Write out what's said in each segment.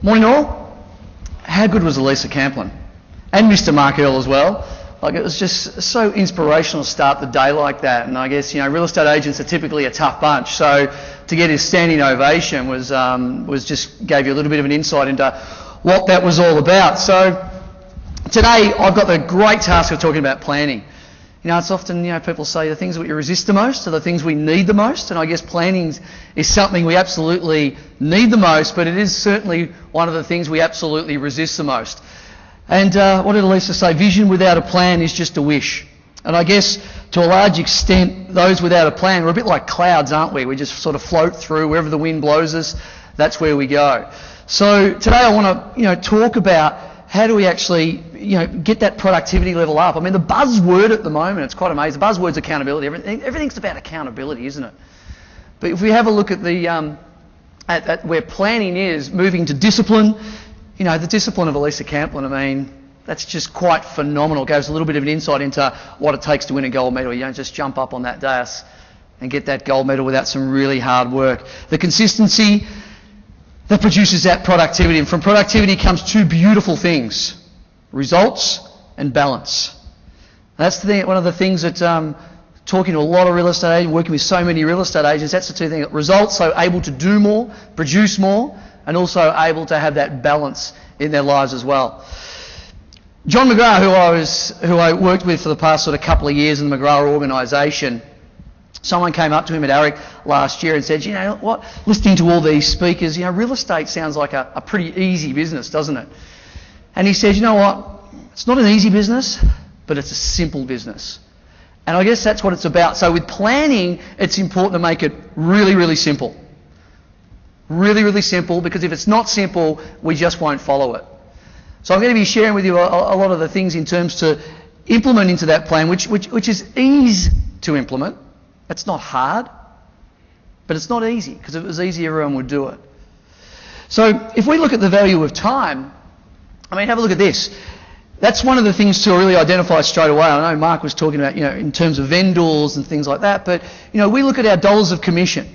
Morning all. How good was Elisa Camplin? And Mr. Mark Earl as well. Like, it was just so inspirational to start the day like that. And I guess, real estate agents are typically a tough bunch. So to get his standing ovation was just gave you a little bit of an insight into what that was all about. So today I've got the great task of talking about planning. It's often, people say the things that we resist the most are the things we need the most. And I guess planning is something we absolutely need the most, but it is certainly one of the things we absolutely resist the most. And what did Elisa say? Vision without a plan is just a wish. And I guess to a large extent, those without a plan, we're a bit like clouds, aren't we? We just sort of float through wherever the wind blows us. That's where we go. So today I want to, talk about how do we actually, get that productivity level up. I mean, the buzzword at the moment, it's quite amazing. The buzzword's accountability. Everything's about accountability, isn't it? But if we have a look at the at where planning is, moving to discipline, the discipline of Elisa Camplin, I mean, that's just quite phenomenal. It gives a little bit of an insight into what it takes to win a gold medal. You don't just jump up on that dais and get that gold medal without some really hard work. The consistency that produces that productivity. And from productivity comes two beautiful things: results and balance. That's one of the things that, talking to a lot of real estate agents, working with so many real estate agents, that's the two things. Results, so able to do more, produce more, and also able to have that balance in their lives as well. John McGrath, who I worked with for the past sort of couple of years in the McGrath organisation, someone came up to him at ARIC last year and said, you know what, listening to all these speakers, real estate sounds like a pretty easy business, doesn't it? And he said, you know what, it's not an easy business, but it's a simple business. And I guess that's what it's about. So with planning, it's important to make it really, really simple. Really, really simple, because if it's not simple, we just won't follow it. So I'm going to be sharing with you a lot of the things in terms to implement into that plan, which is easy to implement. It's not hard, but it's not easy, because if it was easy, everyone would do it. So if we look at the value of time, have a look at this. That's one of the things to really identify straight away. I know Mark was talking about, in terms of vendors and things like that, but, we look at our dollars of commission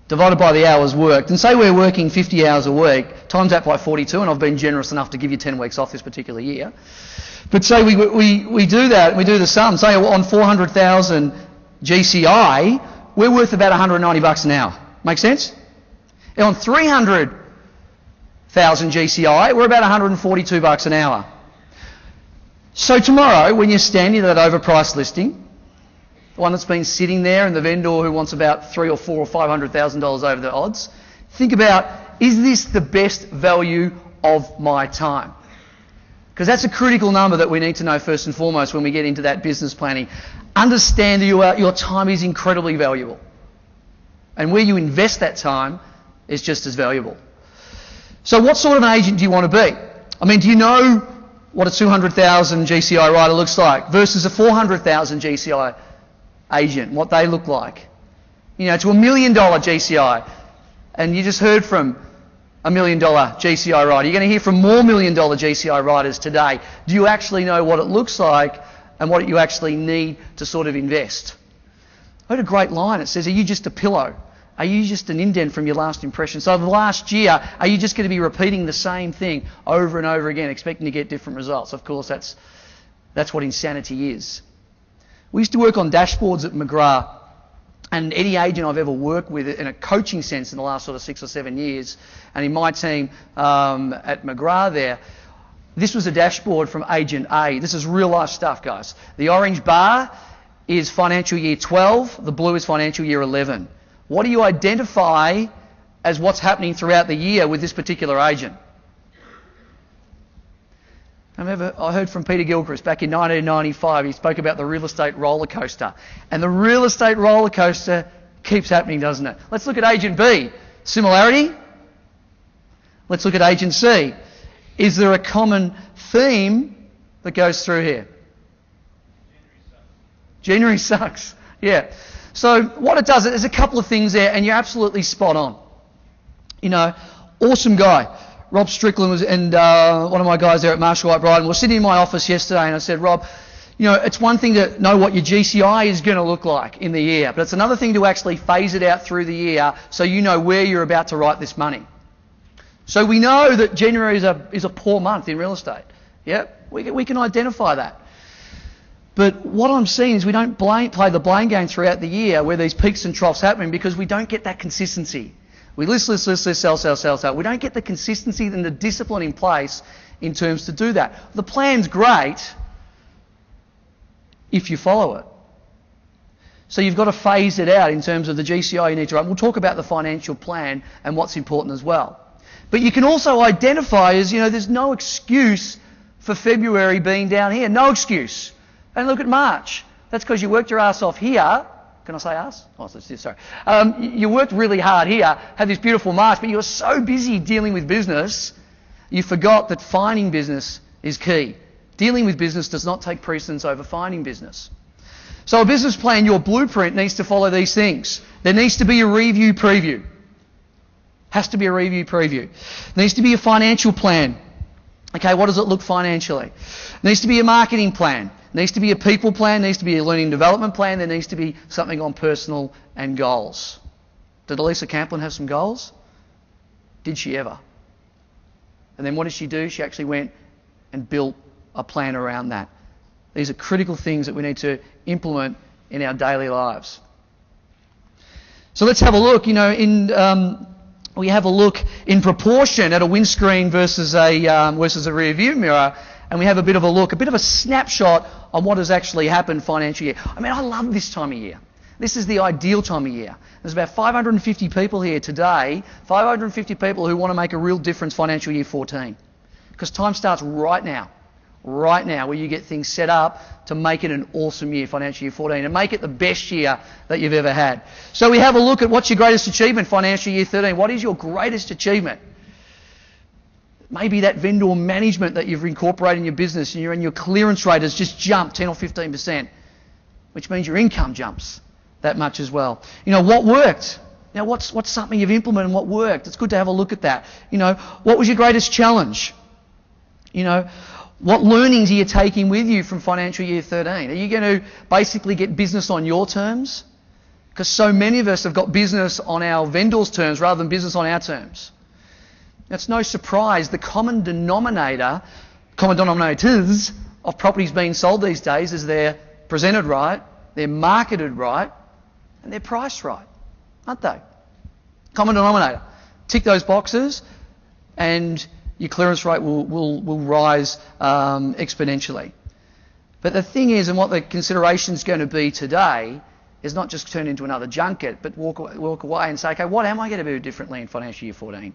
divided by the hours worked, and say we're working 50 hours a week, times that by 42, and I've been generous enough to give you 10 weeks off this particular year. But say we do that, we do the sum. Say on 400,000 GCI, we're worth about $190 an hour. Make sense? And on 300,000 GCI, we're about $142 an hour. So tomorrow, when you're standing at that overpriced listing, the one that's been sitting there, and the vendor who wants about $300,000 or $400,000 or $500,000 over the odds, think about, is this the best value of my time? Because that's a critical number that we need to know first and foremost when we get into that business planning. Understand that your time is incredibly valuable. And where you invest that time is just as valuable. So what sort of an agent do you want to be? Do you know what a 200,000 GCI writer looks like versus a 400,000 GCI agent, what they look like? To $1 million GCI. And you just heard from $1 million GCI writer. You're going to hear from more $1 million GCI writers today. Do you actually know what it looks like and what you actually need to sort of invest? I heard a great line. It says, are you just a pillow? Are you just an indent from your last impression? So the last year, are you just going to be repeating the same thing over and over again, expecting to get different results? Of course, that's what insanity is. We used to work on dashboards at McGrath, and any agent I've ever worked with in a coaching sense in the last sort of 6 or 7 years, and in my team at McGrath there, this was a dashboard from Agent A. This is real life stuff, guys. The orange bar is financial year 12, the blue is financial year 11. What do you identify as what's happening throughout the year with this particular agent? I heard from Peter Gilchrist back in 1995. He spoke about the real estate roller coaster. And the real estate roller coaster keeps happening, doesn't it? Let's look at Agent B. Similarity? Let's look at Agent C. Is there a common theme that goes through here? January sucks. Yeah. So what it does, there's a couple of things there, and you're absolutely spot on. Awesome guy. Rob Strickland and one of my guys there at Marshall White Brighton were sitting in my office yesterday, and I said, Rob, it's one thing to know what your GCI is going to look like in the year, but it's another thing to actually phase it out through the year so you know where you're about to write this money. So we know that January is a poor month in real estate. Yeah, we can identify that. But what I'm seeing is we don't play the blame game throughout the year where these peaks and troughs happening because we don't get that consistency. We list, sell. We don't get the consistency and the discipline in place in terms to do that. The plan's great if you follow it. So you've got to phase it out in terms of the GCI you need to run. We'll talk about the financial plan and what's important as well. But you can also identify as, there's no excuse for February being down here. No excuse. And look at March. That's because you worked your ass off here. Can I say ass? Oh, sorry. You worked really hard here, had this beautiful March, but you were so busy dealing with business, you forgot that finding business is key. Dealing with business does not take precedence over finding business. So a business plan, your blueprint, needs to follow these things. There needs to be a review preview. Has to be a review preview. There needs to be a financial plan. Okay, what does it look financially? There needs to be a marketing plan. There needs to be a people plan. There needs to be a learning development plan. There needs to be something on personal and goals. Did Elisa Camplin have some goals? Did she ever? And then what did she do? She actually went and built a plan around that. These are critical things that we need to implement in our daily lives. So let's have a look. We have a look in proportion at a windscreen versus a rear view mirror, and we have a bit of a snapshot on what has actually happened financial year. I mean, I love this time of year. This is the ideal time of year. There's about 550 people here today, 550 people who want to make a real difference financial year 14. Because time starts right now, where you get things set up to make it an awesome year, financial year 14, and make it the best year that you've ever had. So we have a look at what's your greatest achievement, financial year 13. What is your greatest achievement? Maybe that vendor management that you've incorporated in your business and your clearance rate has just jumped 10 or 15%, which means your income jumps that much as well. What worked? What's something you've implemented and what worked? It's good to have a look at that. What was your greatest challenge? What learnings are you taking with you from financial year 13? Are you going to basically get business on your terms? Because so many of us have got business on our vendors' terms rather than business on our terms. It's no surprise the common denominators of properties being sold these days is they're presented right, they're marketed right, and they're priced right, aren't they? Common denominator. Tick those boxes and your clearance rate will rise exponentially. But the thing is, and what the consideration is going to be today, is not just turn into another junket, but walk away and say, okay, what am I going to do differently in financial year 14?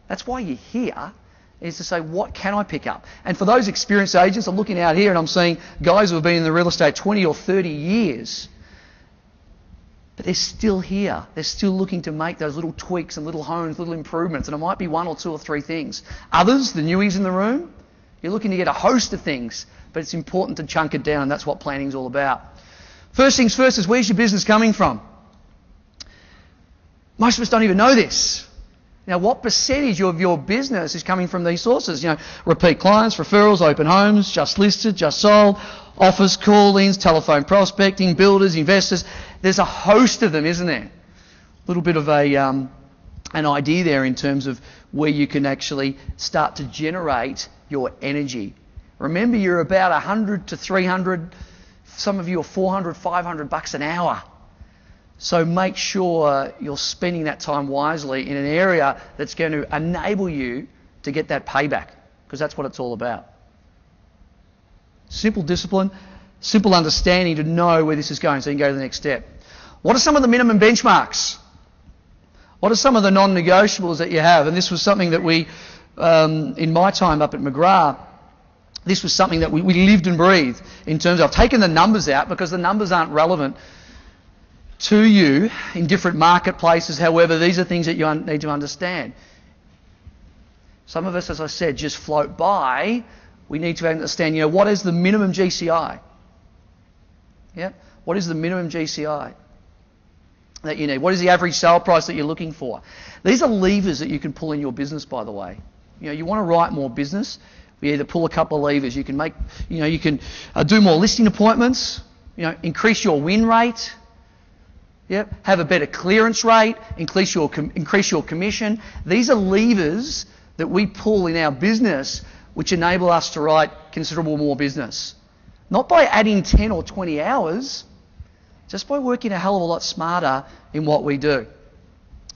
That's why you're here, is to say, what can I pick up? And for those experienced agents, I'm looking out here and I'm seeing guys who have been in the real estate 20 or 30 years, but they're still here. They're still looking to make those little tweaks and little hones, little improvements, and it might be one or two or three things. Others, the newies in the room, you're looking to get a host of things, but it's important to chunk it down, and that's what planning's all about. First things first is, where's your business coming from? Most of us don't even know this. What percentage of your business is coming from these sources? Repeat clients, referrals, open homes, just listed, just sold, office call-ins, telephone prospecting, builders, investors. There's a host of them, isn't there? A little bit of an idea there in terms of where you can actually start to generate your energy. Remember, you're about 100 to 300, some of you are 400, 500 bucks an hour. So make sure you're spending that time wisely in an area that's going to enable you to get that payback, because that's what it's all about. Simple discipline, simple understanding to know where this is going so you can go to the next step. What are some of the minimum benchmarks? What are some of the non-negotiables that you have? And this was something that we, in my time up at McGrath, this was something that we lived and breathed in terms of, I've taken the numbers out because the numbers aren't relevant to you in different marketplaces. However, these are things that you need to understand. Some of us, as I said, just float by. We need to understand, what is the minimum GCI? Yeah? What is the minimum GCI that you need? What is the average sale price that you're looking for? These are levers that you can pull in your business, by the way. You want to write more business, we either pull a couple of levers. You can make, you can do more listing appointments, increase your win rate. Yep. Have a better clearance rate, increase your commission. These are levers that we pull in our business which enable us to write considerable more business. Not by adding 10 or 20 hours, just by working a hell of a lot smarter in what we do.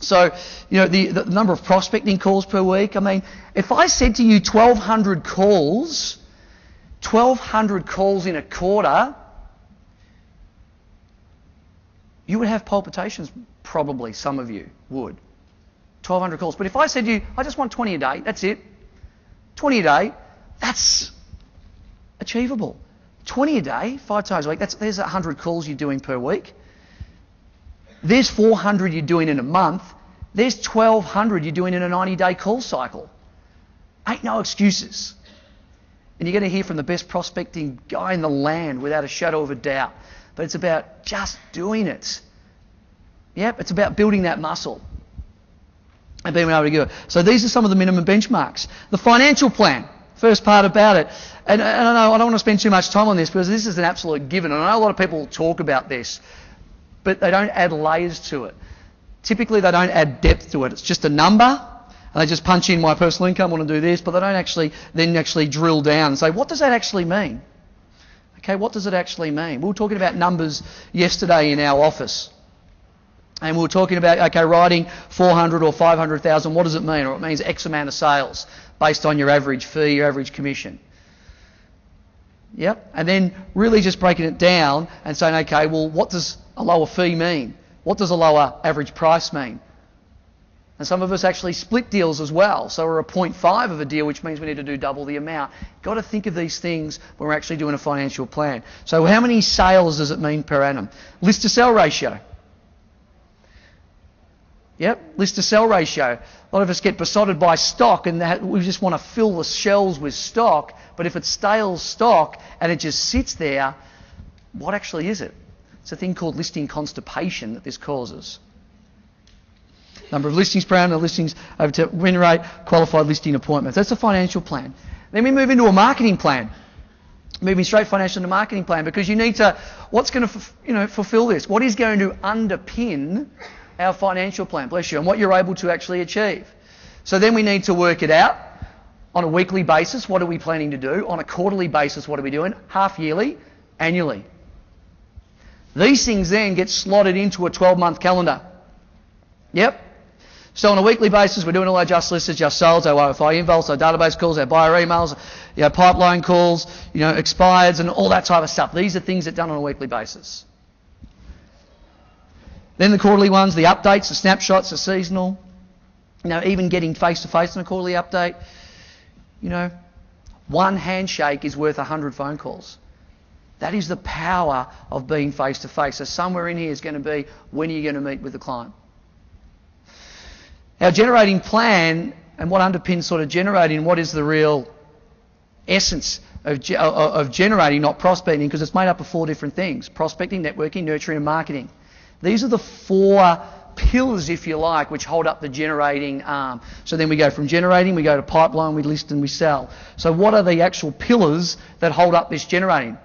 So, the number of prospecting calls per week, I mean, if I said to you 1,200 calls in a quarter, you would have palpitations, probably, some of you would. 1,200 calls. But if I said to you, I just want 20 a day, that's it. 20 a day, that's achievable. 20 a day, 5 times a week, there's 100 calls you're doing per week. There's 400 you're doing in a month. There's 1,200 you're doing in a 90-day call cycle. Ain't no excuses. And you're going to hear from the best prospecting guy in the land without a shadow of a doubt. But it's about just doing it. Yep, it's about building that muscle and being able to do it. So these are some of the minimum benchmarks. The financial plan, first part about it. And I know I don't want to spend too much time on this because this is an absolute given. And I know a lot of people talk about this, but they don't add layers to it. Typically, they don't add depth to it. It's just a number, and they just punch in my personal income, want to do this, but they don't actually drill down and say, what does that actually mean? Okay, what does it actually mean? We were talking about numbers yesterday in our office. And we were talking about, okay, writing 400 or 500,000, what does it mean? Or it means X amount of sales based on your average fee, your average commission. Yep. And then really just breaking it down and saying, okay, well, what does a lower fee mean? What does a lower average price mean? And some of us actually split deals as well. So we're a 0.5 of a deal, which means we need to do double the amount. Got to think of these things when we're actually doing a financial plan. So how many sales does it mean per annum? List to sell ratio. Yep, list to sell ratio. A lot of us get besotted by stock and we just want to fill the shelves with stock. But if it's stale stock and it just sits there, what actually is it? It's a thing called listing constipation that this causes. Number of listings per annum, listings over to win rate, qualified listing appointments. That's a financial plan. Then we move into a marketing plan. Moving straight financial into marketing plan because you need to, what's going to fulfill this? What is going to underpin our financial plan, bless you, and what you're able to actually achieve. So then we need to work it out on a weekly basis. What are we planning to do? On a quarterly basis, what are we doing? Half yearly, annually. These things then get slotted into a 12-month calendar. Yep. So on a weekly basis, we're doing all our just listed, just solds, our OFI involves, our database calls, our buyer emails, pipeline calls, expireds, and all that type of stuff. These are things that are done on a weekly basis. Then the quarterly ones, the updates, the snapshots, the seasonal. Even getting face-to-face on a quarterly update. One handshake is worth 100 phone calls. That is the power of being face-to-face. So somewhere in here is going to be, when are you going to meet with the client? Our generating plan and what underpins sort of generating, what is the real essence of generating, not prospecting, because it's made up of 4 different things. Prospecting, networking, nurturing and marketing. These are the 4 pillars, if you like, which hold up the generating arm. So then we go from generating, we go to pipeline, we list and we sell. So what are the actual pillars that hold up this generating?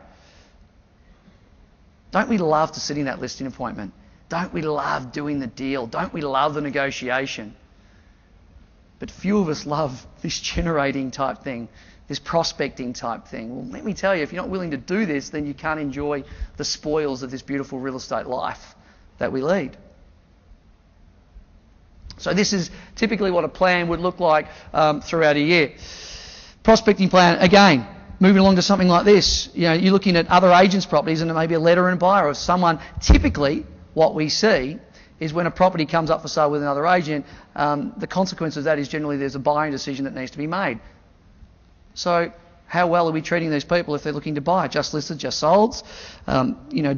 Don't we love to sit in that listing appointment? Don't we love doing the deal? Don't we love the negotiation? But few of us love this generating type thing, this prospecting type thing. Well, let me tell you, if you're not willing to do this, then you can't enjoy the spoils of this beautiful real estate life that we lead. So this is typically what a plan would look like throughout a year. Prospecting plan, again, moving along to something like this. You're looking at other agents' properties and maybe a letter and buyer or someone. Typically, what we see is when a property comes up for sale with another agent, the consequence of that is generally there's a buying decision that needs to be made. So how well are we treating these people if they're looking to buy? Just listed, just solds,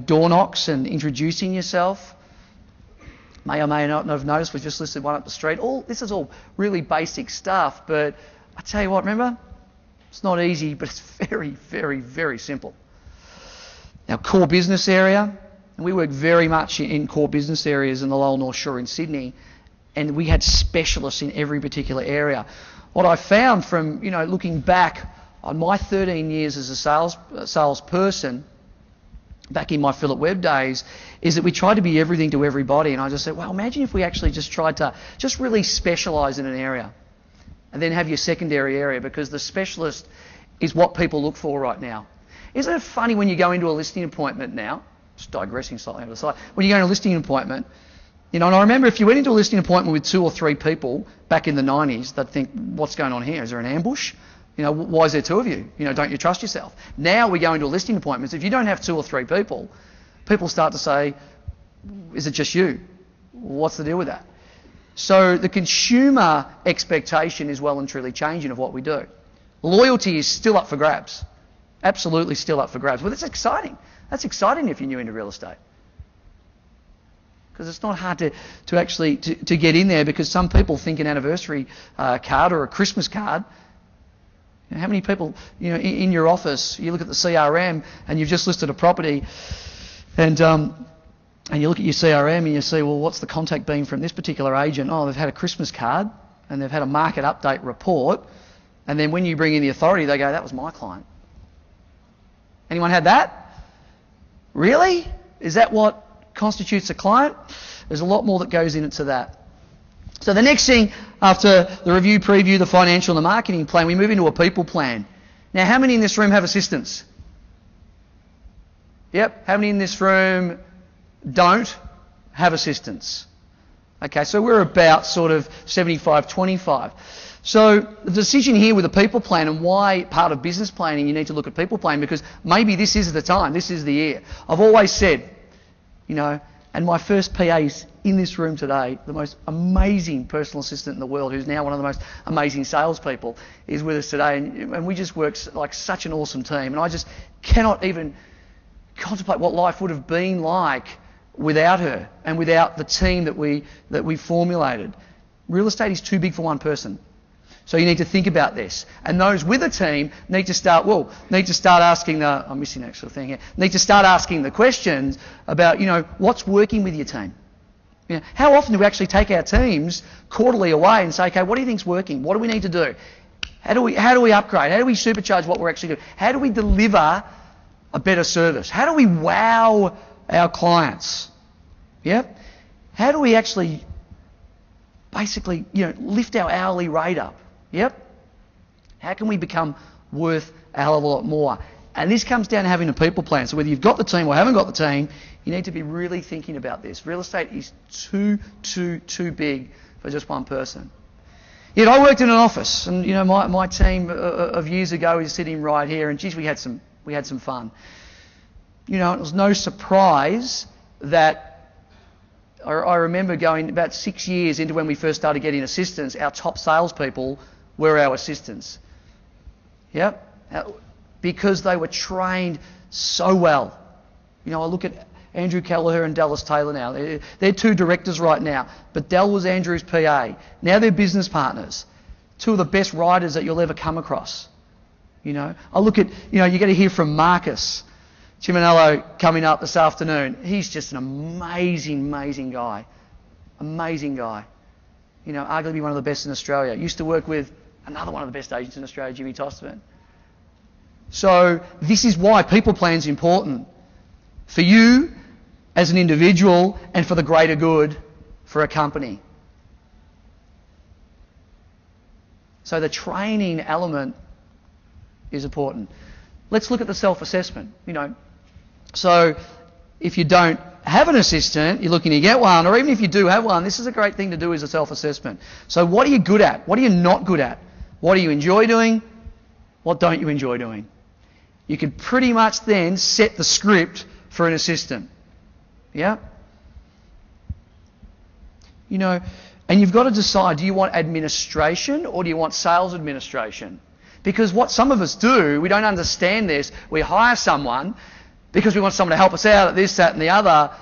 door knocks and introducing yourself. May or may not have noticed we've just listed one up the street. This is all really basic stuff, but I tell you what, remember? It's not easy, but it's very, very, very simple. Now, core business area, and we work very much in core business areas in the Lower North Shore in Sydney, and we had specialists in every particular area. What I found from, looking back on my 13 years as a salesperson, back in my Philip Webb days, is that we tried to be everything to everybody. And I just said, well, imagine if we actually just tried to just really specialise in an area and then have your secondary area, because the specialist is what people look for right now. Isn't it funny when you go into a listing appointment now, just digressing slightly on the side, when you go into a listing appointment, you know, and I remember if you went into a listing appointment with 2 or 3 people back in the 90s, they'd think, what's going on here? Is there an ambush? You know, why is there 2 of you? You know, don't you trust yourself? Now we go into a listing appointments. If you don't have 2 or 3 people, people start to say, is it just you? What's the deal with that? So the consumer expectation is well and truly changing of what we do. Loyalty is still up for grabs. Absolutely still up for grabs. But it's exciting. That's exciting if you're new into real estate. Because it's not hard to actually get in there, because some people think an anniversary card or a Christmas card. You know, how many people, you know, in your office, you look at the CRM and you've just listed a property, and you look at your CRM and you see, well, what's the contact been from this particular agent? Oh, they've had a Christmas card and they've had a market update report, and then when you bring in the authority, they go, that was my client. Anyone had that? Really? Is that what constitutes a client? There's a lot more that goes into that. So the next thing, after the review, preview, the financial and the marketing plan, we move into a people plan. Now, how many in this room have assistants? Yep. How many in this room don't have assistants? Okay, so we're about sort of 75-25. So the decision here with a people plan, and why part of business planning you need to look at people plan, because maybe this is the time, this is the year. I've always said, you know, and my first PA is in this room today, the most amazing personal assistant in the world, who's now one of the most amazing salespeople, is with us today, and we just work like such an awesome team. And I just cannot even contemplate what life would have been like without her and without the team that we formulated. Real estate is too big for one person. So you need to think about this. And those with a team need to start asking I'm missing that sort of thing here. Need to start asking the questions about, you know, what's working with your team? You know, how often do we actually take our teams quarterly away and say, okay, what do you think's working? What do we need to do? How do we upgrade? How do we supercharge what we're actually doing? How do we deliver a better service? How do we wow our clients? Yep. How do we actually basically, you know, lift our hourly rate up? Yep. How can we become worth a hell of a lot more? And this comes down to having a people plan. So whether you've got the team or haven't got the team, you need to be really thinking about this. Real estate is too big for just one person. Yet I worked in an office, and you know, my team of years ago is sitting right here, and geez, we had some fun. You know, it was no surprise that I remember going about 6 years into when we first started getting assistants, our top salespeople were our assistants. Yep. Because they were trained so well. You know, I look at Andrew Kelleher and Dallas Taylor now. They're 2 directors right now, but Dell was Andrew's PA. Now they're business partners. 2 of the best writers that you'll ever come across. You know, I look at, you know, you get to hear from Marcus Chiminello coming up this afternoon. He's just an amazing guy. Amazing guy. You know, arguably one of the best in Australia. Used to work with another one of the best agents in Australia, Jimmy Tosterman. So this is why people plan is important for you as an individual and for the greater good for a company. So the training element is important. Let's look at the self-assessment. You know, so if you don't have an assistant, you're looking to get one, or even if you do have one, this is a great thing to do as a self-assessment. So what are you good at? What are you not good at? What do you enjoy doing? What don't you enjoy doing? You can pretty much then set the script for an assistant. Yeah? You know, and you've got to decide, do you want administration or do you want sales administration? Because what some of us do, we don't understand this. We hire someone because we want someone to help us out at this, that and the other,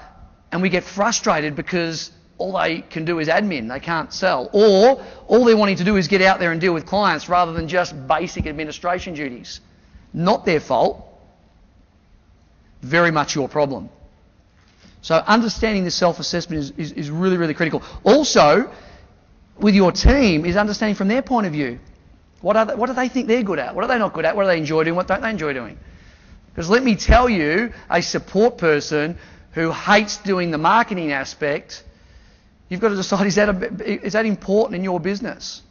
and we get frustrated because all they can do is admin. They can't sell. Or all they're wanting to do is get out there and deal with clients rather than just basic administration duties. Not their fault. Very much your problem. So understanding the self-assessment is really, really critical. Also, with your team, is understanding from their point of view. What do they think they're good at? What are they not good at? What do they enjoy doing? What don't they enjoy doing? Because let me tell you, a support person who hates doing the marketing aspect, you've got to decide, is that important in your business?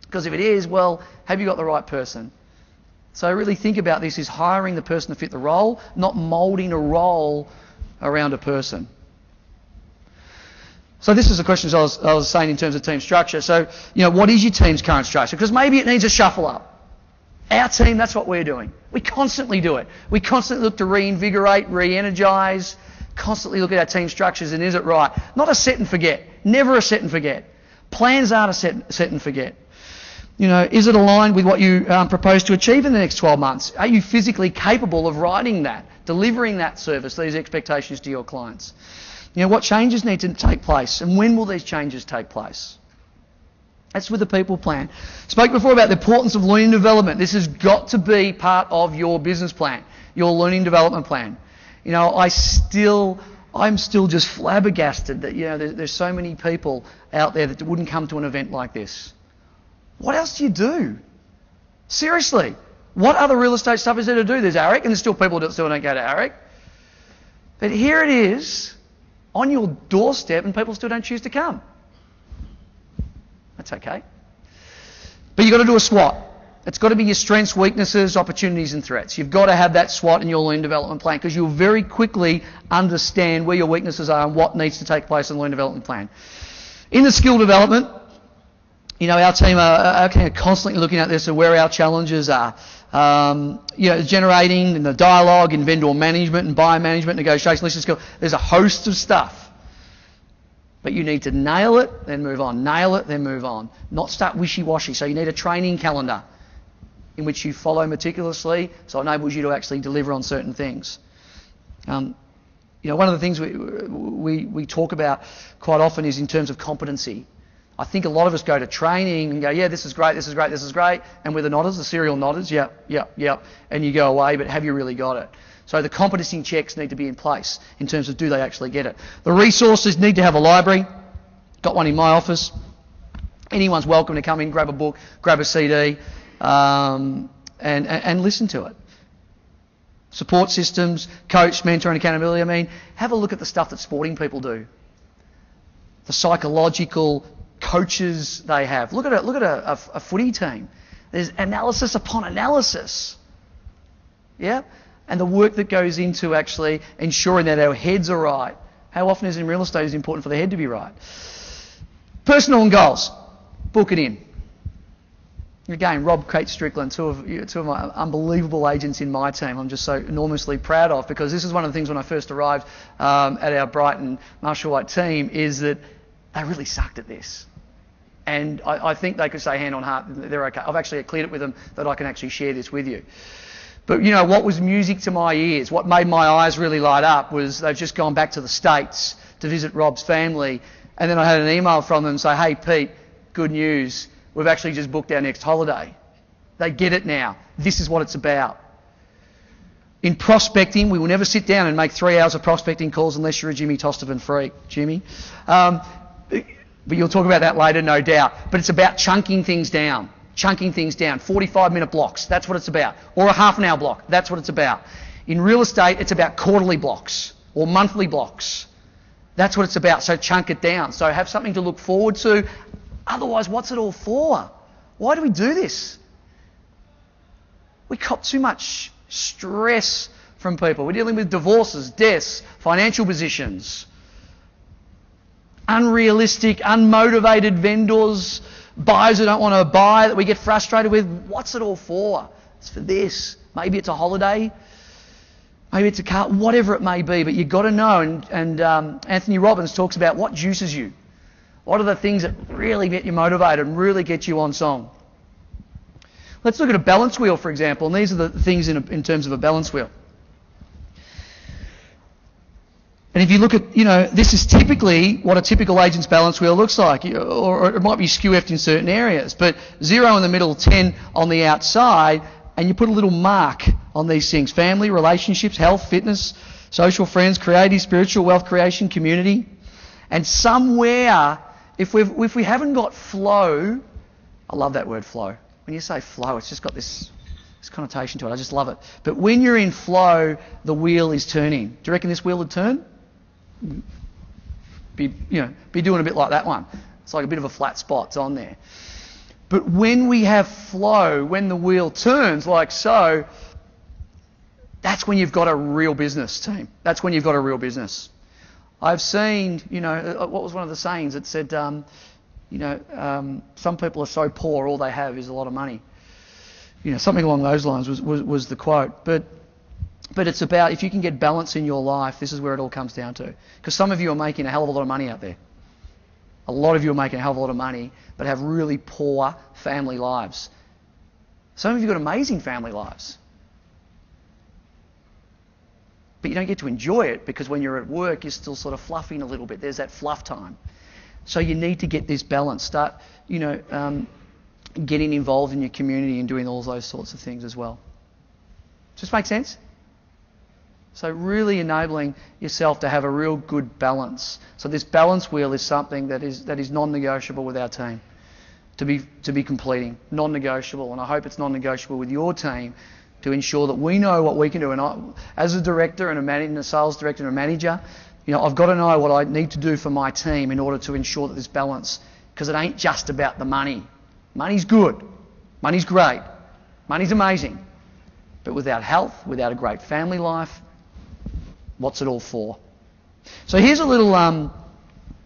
Because if it is, well, have you got the right person? So really think about this, is hiring the person to fit the role, not moulding a role around a person. So this is the questions I was saying in terms of team structure. So, what is your team's current structure? Because maybe it needs a shuffle up. Our team, that's what we're doing. We constantly do it. We constantly look to reinvigorate, re-energise, constantly look at our team structures and is it right? Not a set and forget. Never a set and forget. Plans aren't a set and forget. Is it aligned with what you propose to achieve in the next 12 months? Are you physically capable of writing that, delivering that service, these expectations to your clients? What changes need to take place and when will these changes take place? That's with the people plan. Spoke before about the importance of learning development. This has got to be part of your business plan, your learning development plan. I'm still just flabbergasted that there's so many people out there that wouldn't come to an event like this. What else do you do? Seriously, what other real estate stuff is there to do? There's ARIC, and there's still people that still don't go to ARIC. But here it is, on your doorstep, and people still don't choose to come. That's okay. But you've got to do a SWOT. It's got to be your strengths, weaknesses, opportunities and threats. You've got to have that SWOT in your learning development plan because you'll very quickly understand where your weaknesses are and what needs to take place in the learning development plan. In the skill development, our team are constantly looking at this and where our challenges are. Generating and the dialogue in vendor management and buyer management, negotiation, listening skill. There's a host of stuff. But you need to nail it, then move on. Nail it, then move on. Not start wishy-washy. So you need a training calendar in which you follow meticulously so it enables you to actually deliver on certain things. One of the things we talk about quite often is in terms of competency. I think a lot of us go to training and go, yeah, this is great, this is great, this is great. And we're the nodders, the serial nodders, yep. And you go away, but have you really got it? So the competency checks need to be in place in terms of do they actually get it. The resources need to have a library. Got one in my office. Anyone's welcome to come in, grab a book, grab a CD, and listen to it. Support systems, coach, mentor and accountability. Have a look at the stuff that sporting people do. The psychological coaches they have. Look at a footy team. There's analysis upon analysis. Yeah? And the work that goes into actually ensuring that our heads are right. How often is it in real estate is important for the head to be right? Personal and goals. Book it in. Again, Rob, Kate Strickland, two of my unbelievable agents in my team. I'm just so enormously proud of because this is one of the things when I first arrived at our Brighton Marshall White team is that they really sucked at this. And I think they could say hand on heart, they're okay. I've actually cleared it with them that I can actually share this with you. But what was music to my ears, what made my eyes really light up was they've just gone back to the States to visit Rob's family. And then I had an email from them say, hey, Pete, good news. We've actually just booked our next holiday. They get it now. This is what it's about. In prospecting, we will never sit down and make 3 hours of prospecting calls unless you're a Jimmy Tostovan freak, Jimmy. But you'll talk about that later, no doubt. But it's about chunking things down. 45-minute blocks, that's what it's about. Or a half an hour block, that's what it's about. In real estate, it's about quarterly blocks or monthly blocks. That's what it's about, so chunk it down. So have something to look forward to. Otherwise, what's it all for? Why do we do this? We cop too much stress from people. We're dealing with divorces, deaths, financial positions, unrealistic, unmotivated vendors, buyers who don't want to buy, that we get frustrated with. What's it all for? It's for this. Maybe it's a holiday. Maybe it's a car. Whatever it may be. But you've got to know. And Anthony Robbins talks about what juices you. What are the things that really get you motivated and really get you on song? Let's look at a balance wheel, for example. And these are the things in terms of a balance wheel. And if you look at, this is typically what a typical agent's balance wheel looks like, or it might be skew-effed in certain areas, but 0 in the middle, 10 on the outside, and you put a little mark on these things: family, relationships, health, fitness, social, friends, creative, spiritual, wealth creation, community. And somewhere, if we haven't got flow, I love that word flow. When you say flow, it's just got this This connotation to it. I just love it. But when you're in flow, the wheel is turning. Do you reckon this wheel would turn? Be doing a bit like that one. It's like a bit of a flat spot. It's on there. But when we have flow, when the wheel turns like so, that's when you've got a real business, team. That's when you've got a real business. I've seen, what was one of the sayings? It said, some people are so poor, all they have is a lot of money. Something along those lines was the quote. But it's about, if you can get balance in your life, this is where it all comes down to. Because some of you are making a hell of a lot of money out there. A lot of you are making a hell of a lot of money, but have really poor family lives. Some of you have got amazing family lives. But you don't get to enjoy it because when you're at work, you're still sort of fluffing a little bit. There's that fluff time. So you need to get this balance. Start, getting involved in your community and doing all those sorts of things as well. Does this make sense? So really enabling yourself to have a real good balance. So this balance wheel is something that is non-negotiable with our team to be completing. Non-negotiable. And I hope it's non-negotiable with your team to ensure that we know what we can do. And as a director and a sales director and a manager, I've got to know what I need to do for my team in order to ensure that there's balance. Because it ain't just about the money. Money's good. Money's great. Money's amazing. But without health, without a great family life, what's it all for? So here's a little, and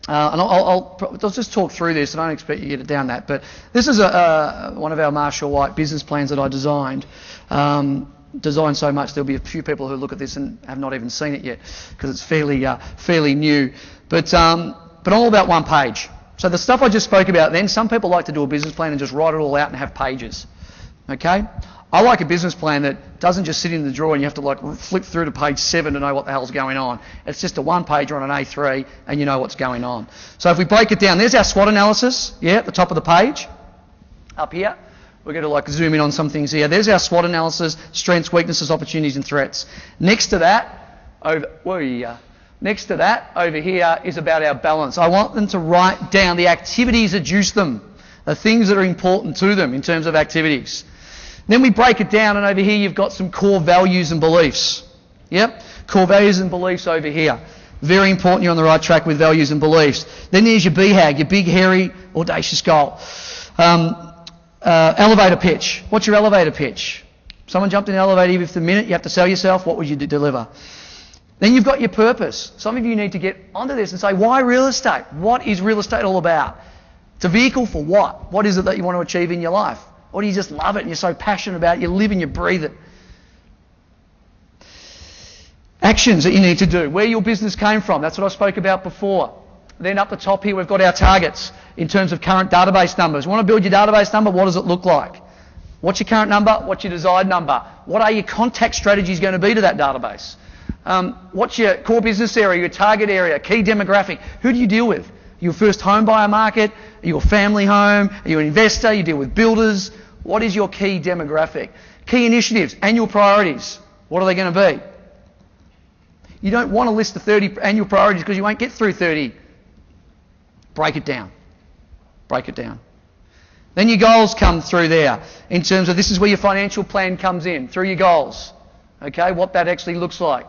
I'll just talk through this. I don't expect you to get it down that, but this is one of our Marshall White business plans that I designed. Designed so much there'll be a few people who look at this and have not even seen it yet because it's fairly new. But all about one page. So the stuff I just spoke about then, some people like to do a business plan and just write it all out and have pages. Okay? I like a business plan that doesn't just sit in the drawer and you have to flip through to page 7 to know what the hell's going on. It's just a one-pager on an A3 and you know what's going on. So if we break it down, there's our SWOT analysis, at the top of the page, up here. We're going to zoom in on some things here. There's our SWOT analysis, strengths, weaknesses, opportunities and threats. Next to that, over here is about our balance. I want them to write down the activities that juice them, the things that are important to them in terms of activities. Then we break it down, and over here you've got some core values and beliefs. Yep, core values and beliefs over here. Very important you're on the right track with values and beliefs. Then there's your BHAG, your big, hairy, audacious goal. Elevator pitch. What's your elevator pitch? Someone jumped in an elevator even for a minute, you have to sell yourself. What would you deliver? Then you've got your purpose. Some of you need to get onto this and say, why real estate? What is real estate all about? It's a vehicle for what? What is it that you want to achieve in your life? Or do you just love it and you're so passionate about it, you live and you breathe it? Actions that you need to do. Where your business came from. That's what I spoke about before. Then up the top here we've got our targets in terms of current database numbers. You want to build your database number? What does it look like? What's your current number? What's your desired number? What are your contact strategies going to be to that database? What's your core business area, your target area, key demographic? Who do you deal with? Are you a first home buyer market? Are you a family home? Are you an investor? You deal with builders? What is your key demographic? Key initiatives, annual priorities. What are they going to be? You don't want to list the 30 annual priorities because you won't get through 30. Break it down. Break it down. Then your goals come through there in terms of this is where your financial plan comes in, through your goals. Okay, what that actually looks like.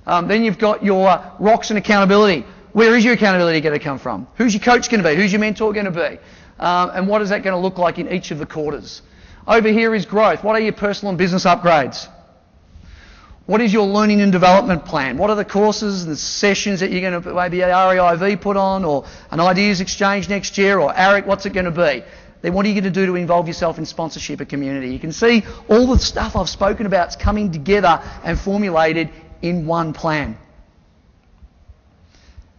Then you've got your rocks and accountability. Where is your accountability going to come from? Who's your coach going to be? Who's your mentor going to be? And what is that going to look like in each of the quarters? Over here is growth. What are your personal and business upgrades? What is your learning and development plan? What are the courses and the sessions that you're going to maybe REIV put on, or an Ideas Exchange next year, or ARIC? What's it going to be? Then what are you going to do to involve yourself in sponsorship and community? You can see all the stuff I've spoken about is coming together and formulated in one plan.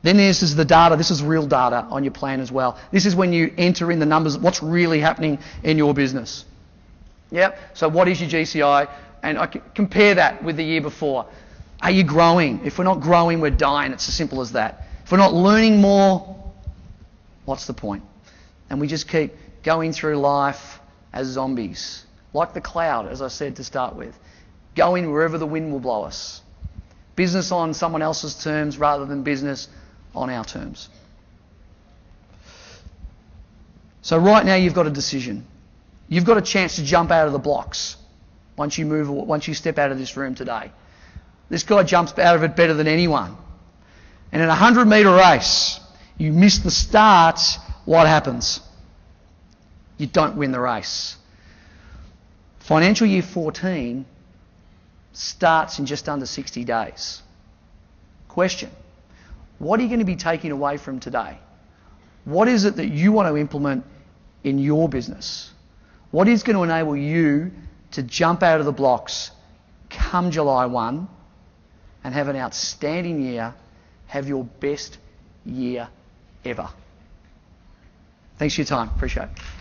Then this is the data. This is real data on your plan as well. This is when you enter in the numbers, what's really happening in your business. Yep. So what is your GCI? And I can compare that with the year before. Are you growing? If we're not growing, we're dying. It's as simple as that. If we're not learning more, what's the point? And we just keep going through life as zombies, like the cloud, as I said to start with, going wherever the wind will blow us. Business on someone else's terms rather than business on our terms. So right now you've got a decision. You've got a chance to jump out of the blocks. once you step out of this room today. This guy jumps out of it better than anyone. And in a 100-metre race, you miss the start, what happens? You don't win the race. Financial year 14 starts in just under 60 days. Question: what are you going to be taking away from today? What is it that you want to implement in your business? What is going to enable you to jump out of the blocks come July 1 and have an outstanding year, have your best year ever? Thanks for your time. Appreciate it.